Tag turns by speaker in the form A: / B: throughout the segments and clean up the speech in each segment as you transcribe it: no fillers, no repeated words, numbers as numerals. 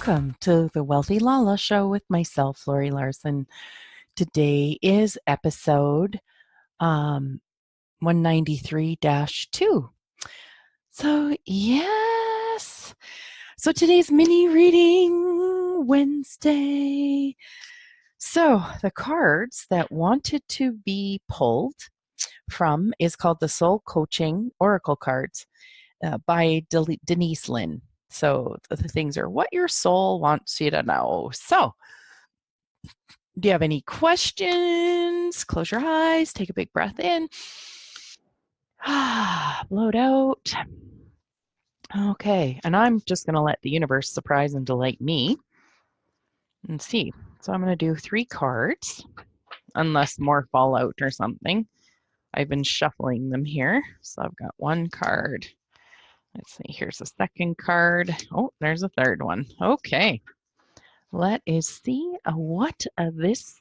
A: Welcome to the Wealthy LaLa show with myself, Laurie Laursen. Today is episode 193-2. So, yes. So, today's mini reading Wednesday. So, the cards that wanted to be pulled from is called the Soul Coaching Oracle cards by Denise Linn. So the things are what your soul wants you to know. So, do you have any questions? Close your eyes, take a big breath in, blow it out. Okay, and I'm just going to let the universe surprise and delight me and see. So I'm going to do 3 cards, unless more fall out or something. I've been shuffling them here. So I've got 1 card. Let's see, here's a 2nd card. Oh, there's a 3rd one. Okay. Let us see what this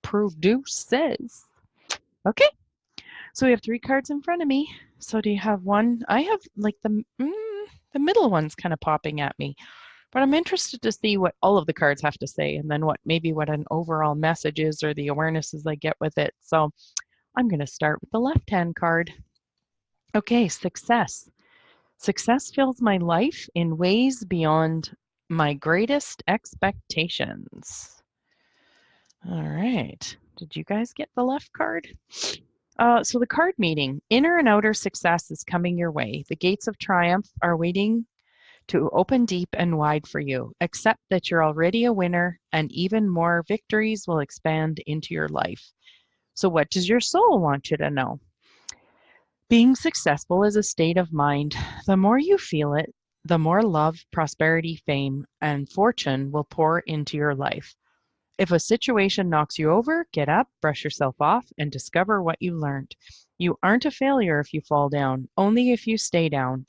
A: produces. Okay, so we have 3 cards in front of me. So do you have one? I have like the middle one's kind of popping at me, but I'm interested to see what all of the cards have to say, and then what an overall message is or the awarenesses I get with it. So I'm going to start with the left-hand card. Okay, success. Success fills my life in ways beyond my greatest expectations. All right. Did you guys get the left card? So the card meaning, inner and outer success is coming your way. The gates of triumph are waiting to open deep and wide for you. Accept that you're already a winner, and even more victories will expand into your life. So what does your soul want you to know? Being successful is a state of mind. The more you feel it, the more love, prosperity, fame, and fortune will pour into your life. If a situation knocks you over, get up, brush yourself off, and discover what you learned. You aren't a failure if you fall down, only if you stay down.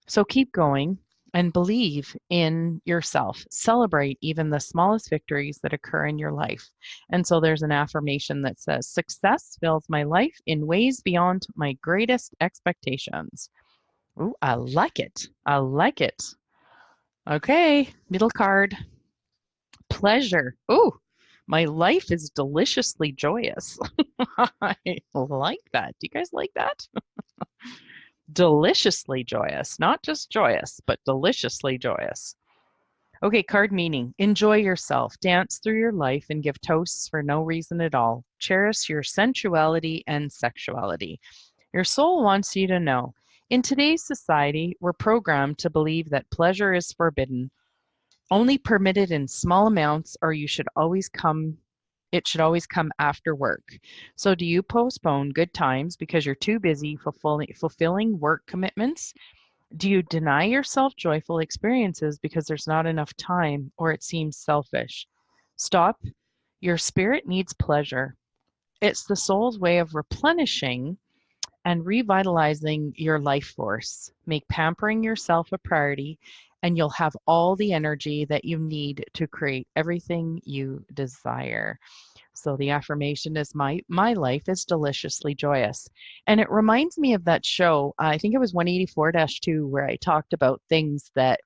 A: So keep going and believe in yourself. Celebrate even the smallest victories that occur in your life. And so there's an affirmation that says, success fills my life in ways beyond my greatest expectations. Ooh, I like it. I like it. Okay, middle card. Pleasure. Ooh, my life is deliciously joyous. I like that. Do you guys like that? Deliciously joyous, not just joyous, but deliciously joyous. Okay, card meaning. Enjoy yourself. Dance through your life and give toasts for no reason at all. Cherish your sensuality and sexuality. Your soul wants you to know. In today's society, we're programmed to believe that pleasure is forbidden, only permitted in small amounts, or it should always come after work. So do you postpone good times because you're too busy fulfilling work commitments? Do you deny yourself joyful experiences because there's not enough time or it seems selfish? Stop. Your spirit needs pleasure. It's the soul's way of replenishing and revitalizing your life force. Make pampering yourself a priority, and you'll have all the energy that you need to create everything you desire. So the affirmation is my life is deliciously joyous. And it reminds me of that show, I think it was 184-2, where I talked about things that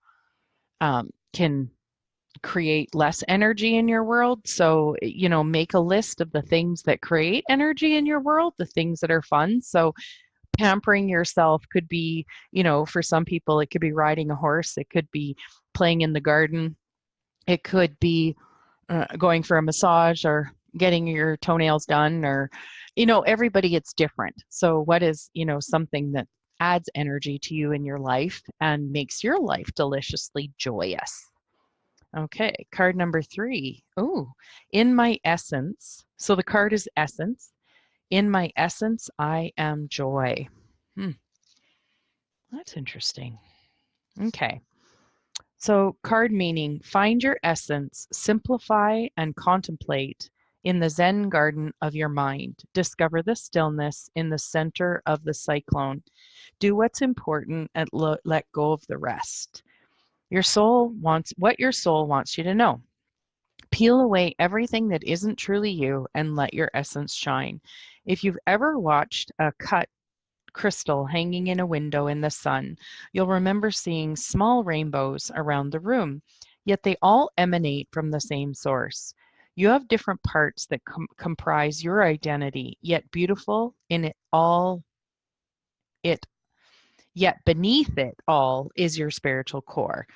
A: can create less energy in your world. So, make a list of the things that create energy in your world, the things that are fun. So pampering yourself could be, for some people, it could be riding a horse. It could be playing in the garden. It could be going for a massage or getting your toenails done, or, everybody, it's different. So what is, something that adds energy to you in your life and makes your life deliciously joyous? Okay, card number 3. Oh, in my essence. So the card is essence. In my essence, I am joy. That's interesting. Okay. So card meaning, find your essence, simplify and contemplate in the Zen garden of your mind. Discover the stillness in the center of the cyclone. Do what's important and let go of the rest. Your soul wants what your soul wants you to know. Peel away everything that isn't truly you and let your essence shine. If you've ever watched a cut crystal hanging in a window in the sun, you'll remember seeing small rainbows around the room. yet they all emanate from the same source. You have different parts that comprise your identity, yet beautiful in it all, it yet beneath it all is your spiritual core.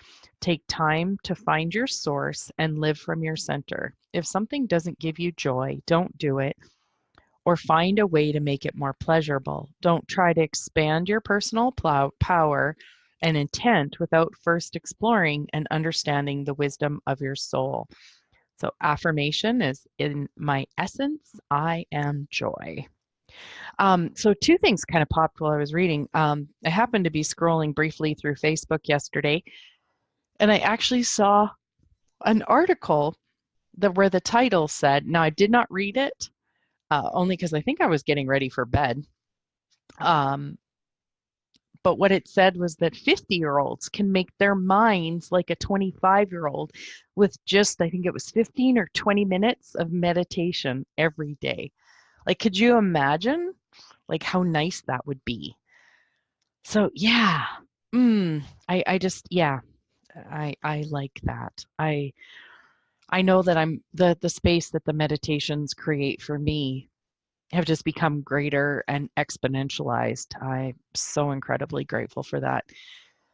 A: Take time to find your source and live from your center. If something doesn't give you joy, don't do it, or find a way to make it more pleasurable. Don't try to expand your personal power and intent without first exploring and understanding the wisdom of your soul. So, affirmation is, in my essence, I am joy. So two things kind of popped while I was reading. I happened to be scrolling briefly through Facebook yesterday, and I actually saw an article where the title said, now I did not read it, only because I think I was getting ready for bed. But what it said was that 50-year-olds can make their minds like a 25-year-old with just, I think it was 15 or 20 minutes of meditation every day. Like, could you imagine like how nice that would be? So yeah, I just, yeah, I like that. I know that I'm the space that the meditations create for me have just become greater and exponentialized. I'm so incredibly grateful for that.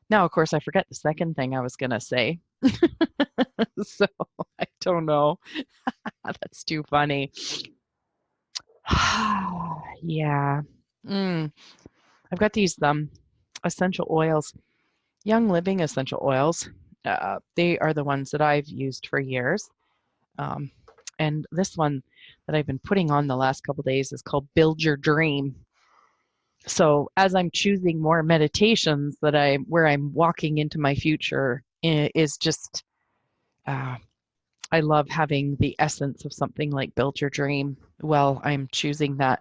A: Now, of course, I forget the second thing I was gonna say. So I don't know. That's too funny. Yeah. I've got these essential oils, Young Living essential oils. They are the ones that I've used for years. Um, and this one that I've been putting on the last couple days is called Build Your Dream. So as I'm choosing more meditations where I'm walking into my future is just, I love having the essence of something like Build Your Dream while I'm choosing that.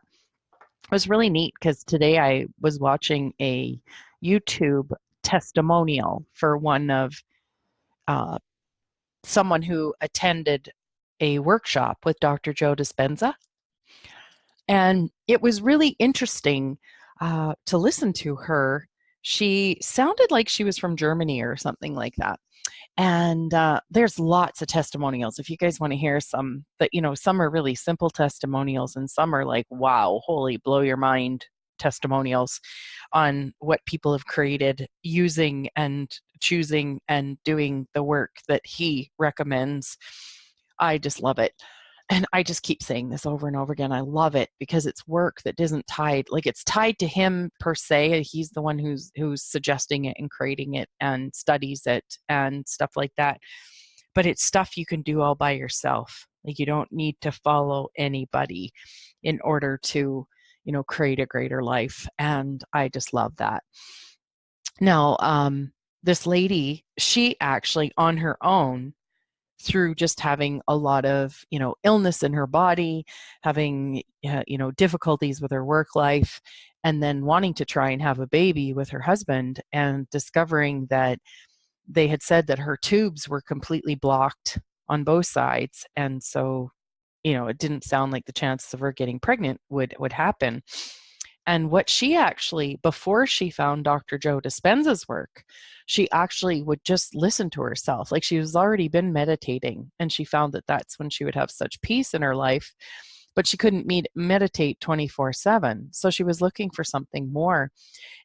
A: It was really neat because today I was watching a YouTube testimonial for one of someone who attended a workshop with Dr. Joe Dispenza. And it was really interesting to listen to her. She sounded like she was from Germany or something like that. And there's lots of testimonials. If you guys want to hear some, that some are really simple testimonials, and some are like, wow, holy, blow your mind testimonials on what people have created using and choosing and doing the work that he recommends. I just love it. And I just keep saying this over and over again. I love it because it's work that isn't tied, like it's tied to him per se. He's the one who's suggesting it and creating it and studies it and stuff like that. But it's stuff you can do all by yourself. Like you don't need to follow anybody in order to, create a greater life. And I just love that. Now, this lady, she actually on her own, through just having a lot of illness in her body, having difficulties with her work life, and then wanting to try and have a baby with her husband, and discovering that they had said that her tubes were completely blocked on both sides, and so it didn't sound like the chances of her getting pregnant would happen. And what she actually, before she found Dr. Joe Dispenza's work, she actually would just listen to herself. Like she was already been meditating, and she found that that's when she would have such peace in her life, but she couldn't meditate 24/7. So she was looking for something more.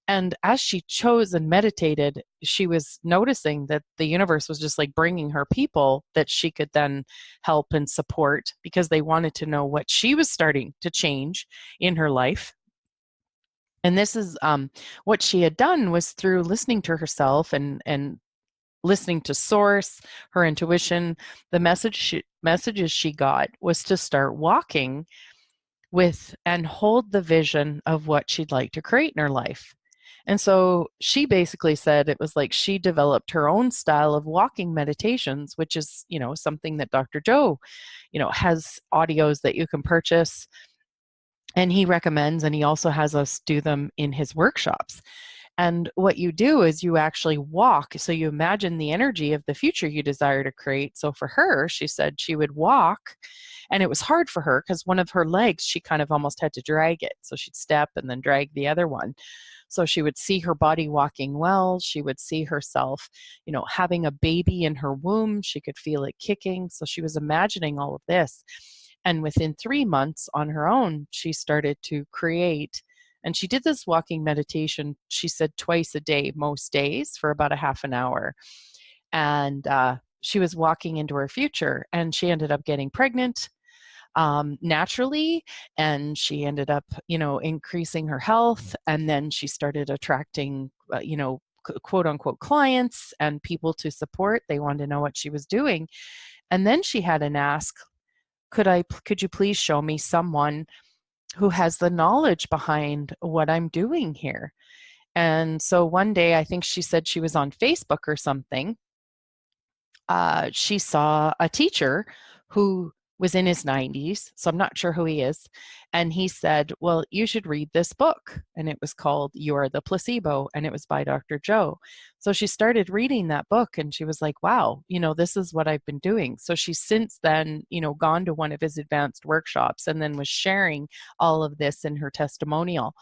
A: And as she chose and meditated, she was noticing that the universe was just like bringing her people that she could then help and support, because they wanted to know what she was starting to change in her life. And this is what she had done was through listening to herself and listening to source, her intuition. The messages she got was to start walking with and hold the vision of what she'd like to create in her life. And so she basically said it was like she developed her own style of walking meditations, which is, something that Dr. Joe, has audios that you can purchase, and he recommends, and he also has us do them in his workshops. And what you do is you actually walk. So you imagine the energy of the future you desire to create. So for her, she said she would walk, and it was hard for her because one of her legs, she kind of almost had to drag it. So she'd step and then drag the other one. So she would see her body walking well. She would see herself, having a baby in her womb. She could feel it kicking. So she was imagining all of this. And within 3 months on her own, she started to create. And she did this walking meditation, she said, twice a day, most days, for about a half an hour. And she was walking into her future, and she ended up getting pregnant naturally, and she ended up increasing her health, and then she started attracting quote unquote clients and people to support. They wanted to know what she was doing, and then she had an ask, could you please show me someone who has the knowledge behind what I'm doing here? And so one day, I think she said she was on Facebook or something, she saw a teacher who was in his 90s, so I'm not sure who he is. And he said, well, you should read this book. And it was called You Are the Placebo, and it was by Dr. Joe. So she started reading that book, and she was like, wow, this is what I've been doing. So she's since then, gone to one of his advanced workshops and then was sharing all of this in her testimonial.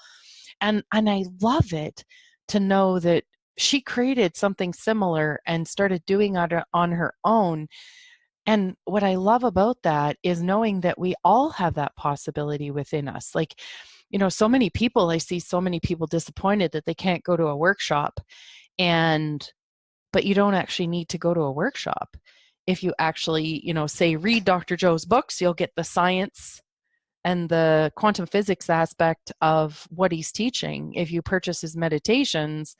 A: And I love it to know that she created something similar and started doing it on her own. And what I love about that is knowing that we all have that possibility within us. Like, so many people, I see so many people disappointed that they can't go to a workshop. But you don't actually need to go to a workshop. If you actually, say, read Dr. Joe's books, you'll get the science and the quantum physics aspect of what he's teaching. If you purchase his meditations,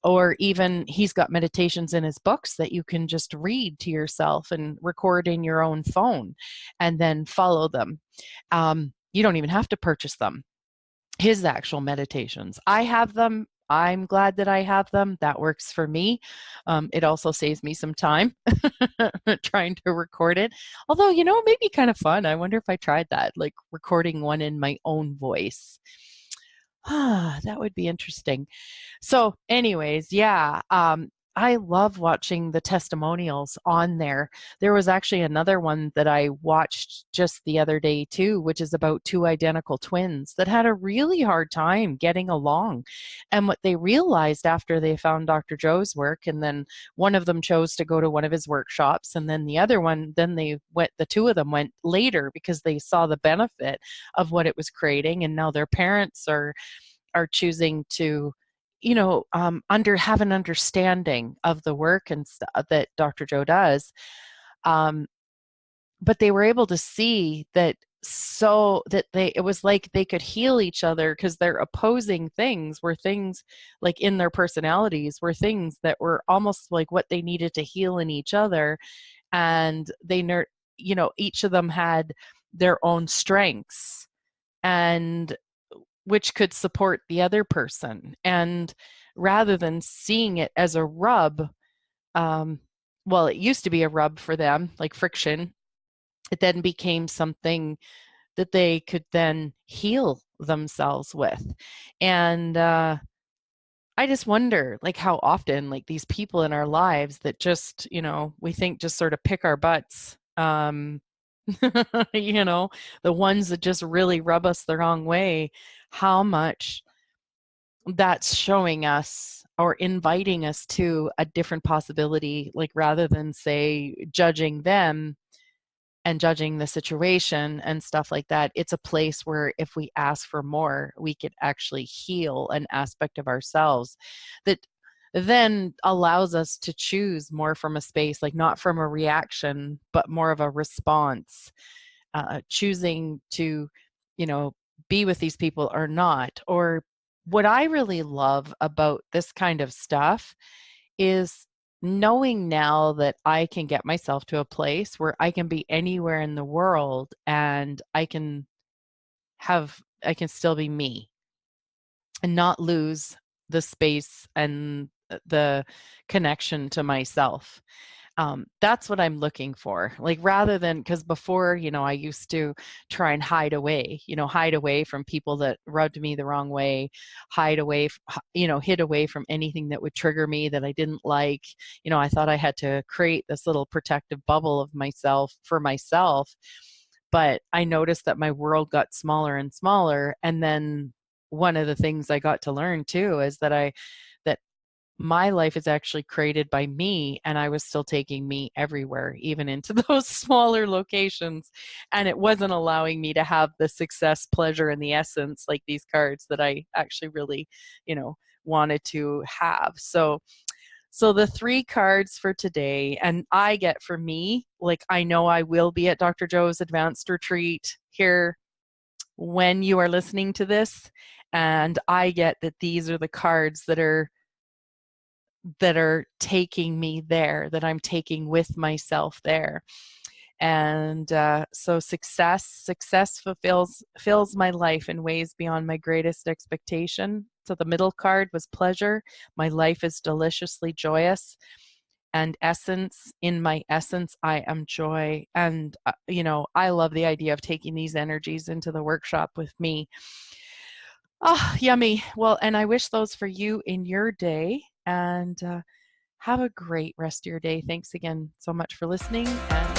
A: or even he's got meditations in his books that you can just read to yourself and record in your own phone and then follow them. You don't even have to purchase them. His actual meditations, I have them. I'm glad that I have them. That works for me. It also saves me some time trying to record it. Although, it may be kind of fun. I wonder if I tried that, like recording one in my own voice. That would be interesting. So anyways, yeah, I love watching the testimonials on there. There was actually another one that I watched just the other day too, which is about two identical twins that had a really hard time getting along. And what they realized after they found Dr. Joe's work, and then one of them chose to go to one of his workshops, and then the other one, then the two of them went later because they saw the benefit of what it was creating, and now their parents are choosing to have an understanding of the work and stuff that Dr. Joe does. But they were able to see that, so that it was like they could heal each other, because their opposing things were things like in their personalities were things that were almost like what they needed to heal in each other. And each of them had their own strengths, and which could support the other person. And rather than seeing it as a rub, well, it used to be a rub for them, like friction. It then became something that they could then heal themselves with. And I just wonder, like, how often, like, these people in our lives that just, we think just sort of pick our butts, the ones that just really rub us the wrong way, how much that's showing us or inviting us to a different possibility, like rather than, say, judging them and judging the situation and stuff like that. It's a place where if we ask for more, we could actually heal an aspect of ourselves that then allows us to choose more from a space, like not from a reaction, but more of a response, choosing to, be with these people or not. Or what I really love about this kind of stuff is knowing now that I can get myself to a place where I can be anywhere in the world and I can still be me and not lose the space and the connection to myself. That's what I'm looking for. Like rather than, because before, I used to try and hide away from people that rubbed me the wrong way, hid away from anything that would trigger me that I didn't like. I thought I had to create this little protective bubble of myself for myself. But I noticed that my world got smaller and smaller. And then one of the things I got to learn too is that my life is actually created by me, and I was still taking me everywhere, even into those smaller locations, and it wasn't allowing me to have the success, pleasure, and the essence like these cards that I actually really, wanted to have. So the 3 cards for today, and I get for me, like I know I will be at Dr. Joe's advanced retreat here when you are listening to this, and I get that these are the cards that are taking me there, that I'm taking with myself there. And so success fills my life in ways beyond my greatest expectation. So the middle card was pleasure. My life is deliciously joyous. And essence, in my essence, I am joy. And, I love the idea of taking these energies into the workshop with me. Oh, yummy. Well, and I wish those for you in your day. And have a great rest of your day. Thanks again so much for listening. And